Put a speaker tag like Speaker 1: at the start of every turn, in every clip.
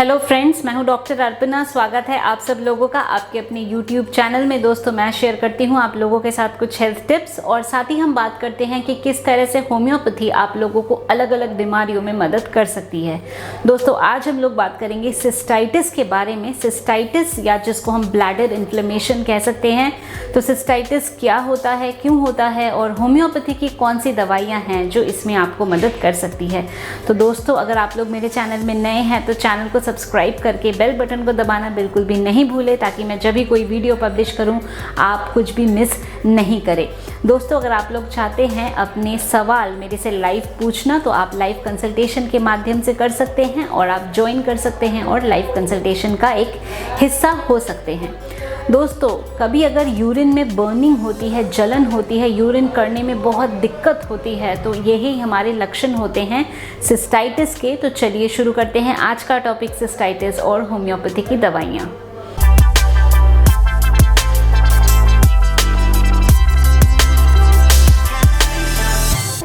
Speaker 1: Hello friends, मैं हूं doctor Arpana. स्वागत है आप सब लोगों का आपके अपने यूट्यूब चैनल में। दोस्तों, मैं शेयर करती हूं आप लोगों के साथ कुछ हेल्थ टिप्स और साथ ही हम बात करते हैं कि किस तरह से होम्योपैथी आप लोगों को अलग अलग बीमारियों में मदद कर सकती है। दोस्तों, आज हम लोग बात करेंगे सिस्टाइटिस के बारे में। सिस्टाइटिस या जिसको हम ब्लैडर इन्फ्लेमेशन कह सकते हैं। तो सिस्टाइटिस क्या होता है, क्यों होता है और होम्योपैथी की कौन सी दवाइयाँ हैं जो इसमें आपको मदद कर सकती है। तो दोस्तों, अगर आप लोग मेरे चैनल में नए हैं तो चैनल को सब्सक्राइब करके बेल बटन को दबाना बिल्कुल भी नहीं भूलें, ताकि मैं जब भी कोई वीडियो पब्लिश करूं आप कुछ भी मिस नहीं करें। दोस्तों, अगर आप लोग चाहते हैं अपने सवाल मेरे से लाइव पूछना तो आप लाइव कंसल्टेशन के माध्यम से कर सकते हैं और आप ज्वाइन कर सकते हैं और लाइव कंसल्टेशन का एक हिस्सा हो सकते हैं। दोस्तों, कभी अगर यूरिन में बर्निंग होती है, जलन होती है, यूरिन करने में बहुत दिक्कत होती है, तो यही हमारे लक्षण होते हैं सिस्टाइटिस के। तो चलिए शुरू करते हैं आज का टॉपिक, सिस्टाइटिस और होम्योपैथी की दवाइयाँ।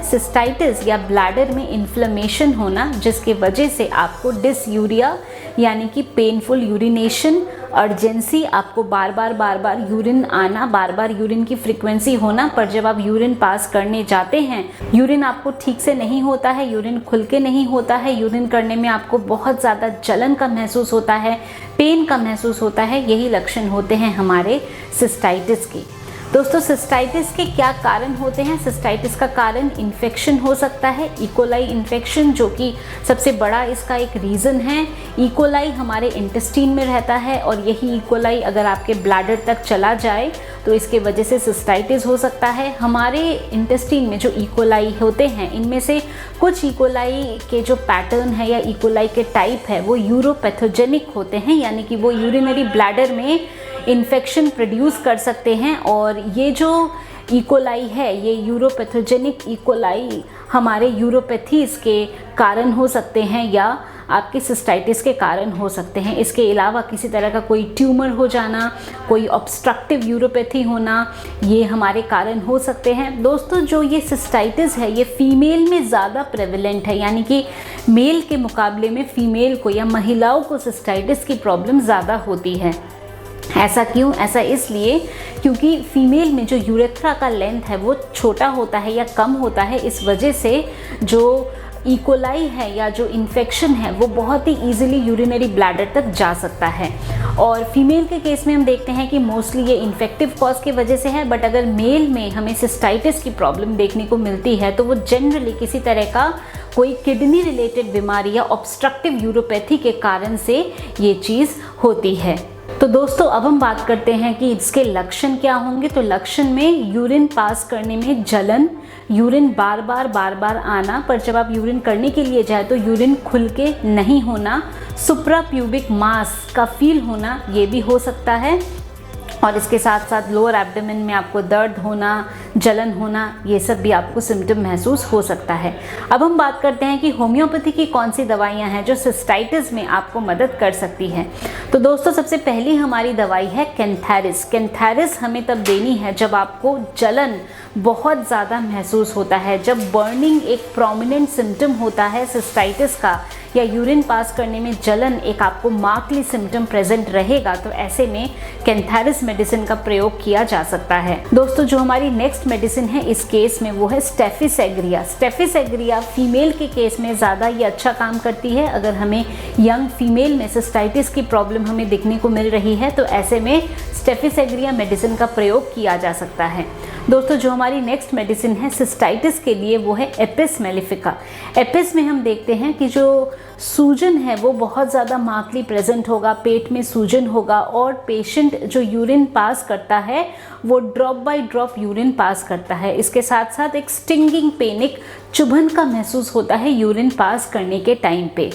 Speaker 1: सिस्टाइटिस या ब्लैडर में इन्फ्लेमेशन होना, जिसकी वजह से आपको डिसयूरिया यानी कि पेनफुल यूरिनेशन, अर्जेंसी, आपको बार बार यूरिन आना, बार बार यूरिन की फ्रीक्वेंसी होना, पर जब आप यूरिन पास करने जाते हैं यूरिन आपको ठीक से नहीं होता है, यूरिन खुल के नहीं होता है, यूरिन करने में आपको बहुत ज़्यादा जलन का महसूस होता है, पेन का महसूस होता है। यही लक्षण होते हैं हमारे सिस्टाइटिस के। दोस्तों, सिस्टाइटिस के क्या कारण होते हैं? सिस्टाइटिस का कारण इन्फेक्शन हो सकता है, इकोलाई इन्फेक्शन, जो कि सबसे बड़ा इसका एक रीज़न है। इकोलाई हमारे इंटेस्टाइन में रहता है और यही इकोलाई अगर आपके ब्लैडर तक चला जाए तो इसके वजह से सिस्टाइटिस हो सकता है। हमारे इंटेस्टाइन में जो इकोलाई होते हैं, इनमें से कुछ इकोलाई के जो पैटर्न है या इकोलाई के टाइप है वो यूरोपैथोजेनिक होते हैं, यानी कि वो यूरिनरी ब्लैडर में इन्फेक्शन प्रोड्यूस कर सकते हैं। और ये जो इकोलाई है, ये यूरोपैथोजेनिक इकोलाई हमारे यूरोपैथीज़ के कारण हो सकते हैं या आपके सिस्टाइटिस के कारण हो सकते हैं। इसके अलावा किसी तरह का कोई ट्यूमर हो जाना, कोई ऑब्स्ट्रक्टिव यूरोपैथी होना, ये हमारे कारण हो सकते हैं। दोस्तों, जो ये सिस्टाइटिस है ये फीमेल में ज़्यादा प्रेवलेंट है, यानी कि मेल के मुकाबले में फीमेल को या महिलाओं को सिस्टाइटिस की प्रॉब्लम ज़्यादा होती है। ऐसा क्यों? ऐसा इसलिए क्योंकि फीमेल में जो यूरेथ्रा का लेंथ है वो छोटा होता है या कम होता है। इस वजह से जो इकोलाई है या जो इन्फेक्शन है वो बहुत ही ईजिली यूरिनरी ब्लैडर तक जा सकता है। और फीमेल के केस में हम देखते हैं कि मोस्टली ये इन्फेक्टिव कॉज की वजह से है, बट अगर मेल में हमें सिस्टाइटिस की प्रॉब्लम देखने को मिलती है तो वो जनरली किसी तरह का कोई किडनी रिलेटेड बीमारी या ऑब्स्ट्रक्टिव यूरोपैथी के कारण से ये चीज़ होती है। तो दोस्तों, अब हम बात करते हैं कि इसके लक्षण क्या होंगे। तो लक्षण में यूरिन पास करने में जलन, यूरिन बार बार आना, पर जब आप यूरिन करने के लिए जाए तो यूरिन खुल के नहीं होना, सुप्राप्यूबिक मास का फील होना, ये भी हो सकता है। और इसके साथ साथ लोअर एब्डोमेन में आपको दर्द होना, जलन होना, ये सब भी आपको सिम्टम महसूस हो सकता है। अब हम बात करते हैं कि होम्योपैथी की कौन सी दवाइयाँ हैं जो सिस्टाइटिस में आपको मदद कर सकती हैं। तो दोस्तों, सबसे पहली हमारी दवाई है कैंथेरिस। कैंथेरिस हमें तब देनी है जब आपको जलन बहुत ज़्यादा महसूस होता है, जब बर्निंग एक प्रोमिनेंट सिम्टम होता है सिस्टाइटिस का, या यूरिन पास करने में जलन एक आपको मार्कली सिम्टम प्रेजेंट रहेगा, तो ऐसे में कैंथेरिस मेडिसिन का प्रयोग किया जा सकता है। दोस्तों, जो हमारी नेक्स्ट मेडिसिन है इस केस में वो है स्टेफिस एग्रिया। स्टेफिस एग्रिया फीमेल के केस में ज़्यादा ये अच्छा काम करती है। अगर हमें यंग फीमेल में सिस्टाइटिस की प्रॉब्लम हमें देखने को मिल रही है तो ऐसे में स्टेफिस एग्रिया मेडिसिन का प्रयोग किया जा सकता है। दोस्तों, जो हमारी नेक्स्ट मेडिसिन है सिस्टाइटिस के लिए वो है एपिस मेलिफिका। एपिस में हम देखते हैं कि जो सूजन है वो बहुत ज़्यादा मार्कली प्रेजेंट होगा, पेट में सूजन होगा और पेशेंट जो यूरिन पास करता है वो drop by drop urine pass करता है। इसके साथ साथ एक स्टिंगिंग पेन, एक चुभन का महसूस होता है यूरिन पास करने के टाइम पे।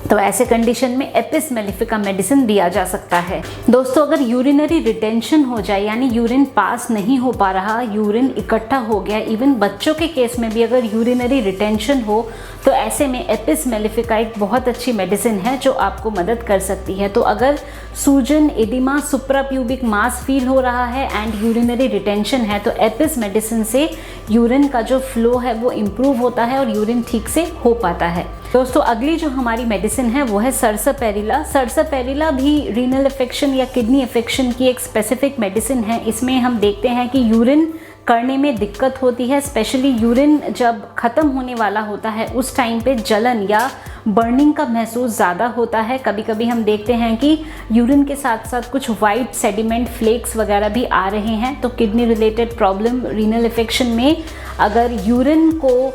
Speaker 1: तो ऐसे कंडीशन में एपिस मेलिफिका मेडिसिन दिया जा सकता है। दोस्तों, अगर यूरिनरी रिटेंशन हो जाए, यानी यूरिन पास नहीं हो पा रहा, यूरिन इकट्ठा हो गया, इवन बच्चों के केस में भी अगर यूरिनरी रिटेंशन हो तो ऐसे में एपिस मेलिफिका एक बहुत अच्छी मेडिसिन है जो आपको मदद कर सकती है। तो अगर सूजन, एडिमा, सुप्राप्यूबिक मास फील हो रहा है एंड यूरिनरी रिटेंशन है तो एपिस मेडिसिन से यूरिन का जो फ्लो है वो इम्प्रूव होता है और यूरिन ठीक से हो पाता है। दोस्तों, अगली जो हमारी मेडिसिन मेडिसिन है वो है सरसपेरिला। सरसपेरिला भी रीनल इन्फेक्शन या किडनी इन्फेक्शन की एक स्पेसिफिक मेडिसिन है। इसमें हम देखते हैं कि यूरिन करने में दिक्कत होती है, स्पेशली यूरिन जब ख़त्म होने वाला होता है उस टाइम पे जलन या बर्निंग का महसूस ज़्यादा होता है। कभी कभी हम देखते हैं कि यूरिन के साथ साथ कुछ वाइट सेडिमेंट फ्लेक्स वगैरह भी आ रहे हैं। तो kidney related problem, renal infection में अगर यूरिन को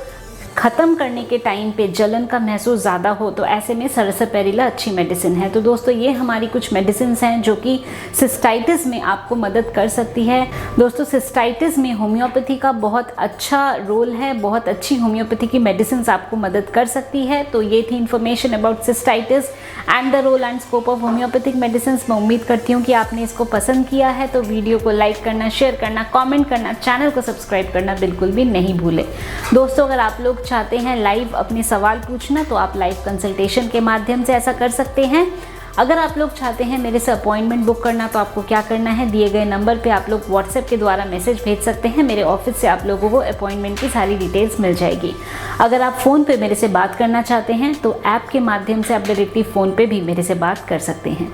Speaker 1: ख़त्म करने के टाइम पे जलन का महसूस ज़्यादा हो तो ऐसे में सरसपेरिला अच्छी मेडिसिन है। तो दोस्तों ये हमारी कुछ मेडिसिन्स हैं जो कि सिस्टाइटिस में आपको मदद कर सकती है। दोस्तों सिस्टाइटिस में होम्योपैथी का बहुत अच्छा रोल है, बहुत अच्छी होम्योपैथी की मेडिसिन्स आपको मदद कर सकती है। तो ये थी information about cystitis and the role and scope of homeopathic medicines. मैं उम्मीद करती हूँ कि आपने इसको पसंद किया है। तो वीडियो को लाइक करना, शेयर करना, कॉमेंट करना, चैनल को सब्सक्राइब करना बिल्कुल भी नहीं भूलें। दोस्तों अगर आप लोग चाहते हैं लाइव अपने सवाल पूछना तो आप लाइव कंसल्टेशन के माध्यम से ऐसा कर सकते हैं। अगर आप लोग चाहते हैं मेरे से अपॉइंटमेंट बुक करना तो आपको क्या करना है, दिए गए नंबर पे आप लोग व्हाट्सएप के द्वारा मैसेज भेज सकते हैं। मेरे ऑफिस से आप लोगों को अपॉइंटमेंट की सारी डिटेल्स मिल जाएगी। अगर आप फ़ोन पे मेरे से बात करना चाहते हैं तो ऐप के माध्यम से आप डायरेक्टली फ़ोन पे भी मेरे से बात कर सकते हैं।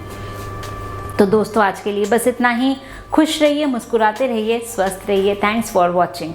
Speaker 1: तो दोस्तों आज के लिए बस इतना ही। खुश रहिए, मुस्कुराते रहिए, स्वस्थ रहिए। Thanks for watching.